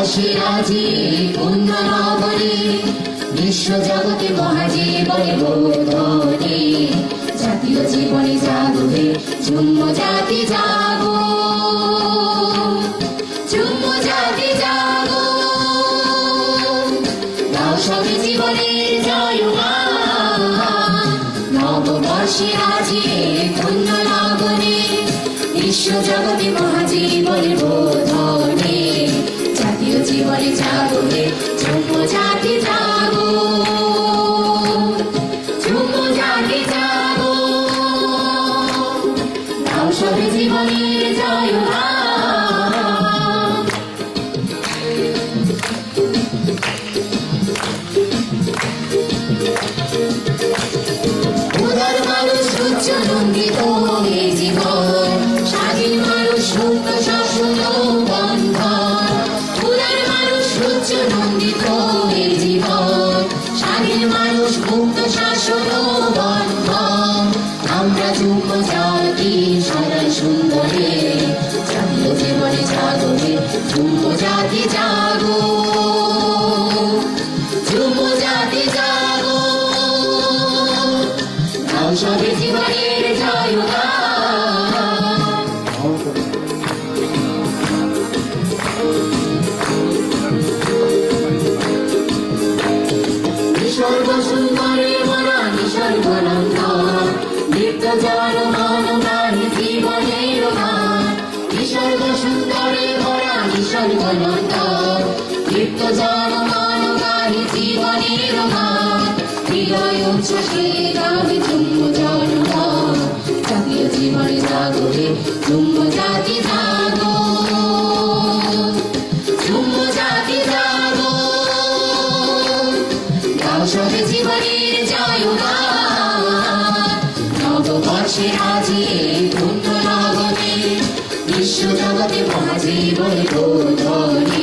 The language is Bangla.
নববর্ষে আজি পুণ্য নগরে বিশ্ব জগতে মহাজীবনে বোধনে জাতীয় জীবনে জাগবে যুম্ম জাতি জাগো যুম্ম জাতি জাগো দাও সবে জীবনের জয়গান নববর্ষে আজি পুণ্য নগরে বিশ্ব জগতে মহাজীবনে বোধনে জাতীয় জীবনে জাগবে যুম্ম জাতি জাগো যুম্ম জাতি জাগো দাও সবে জীবনের জয়গান উদার মানুষ উচ্চ নন্দিত এই জীবন স্বাধীন মানুষ মুক্ত শাসন বন্ধন উদার মানুষ উচ্চ নন্দিত এই জীবন স্বাধীন মানুষ মুক্ত শাসন বন্ধন আমরা যুগ্ম জাতি সদাই সুন্দরে জাতীয় জীবনে জাগবে যুগ্ম জাতি জাগো যুগ্ম জাতি জাগো দাও সবে জীবনের জয়গান নিসর্গ সুন্দরে ভরা নিসর্গনন্দ নিত্য জন মন প্রাণ জীবনের গান নিসর্গ সুন্দরে ভরা নিসর্গনন্দ নিত্য জন মন প্রাণ জীবনের গান হৃদয় উচ্ছ্বাসে গাবে যুম্ম জনগণ জাতীয় জীবনে জাগবে যুম্ম জাতি জাগো যুম্ম জাতি জাগো দাও সবে জীবনের জয়গান নববর্ষে আজি পুণ্য নগরে বিশ্ব জগতে মহাজীবনে বোধনে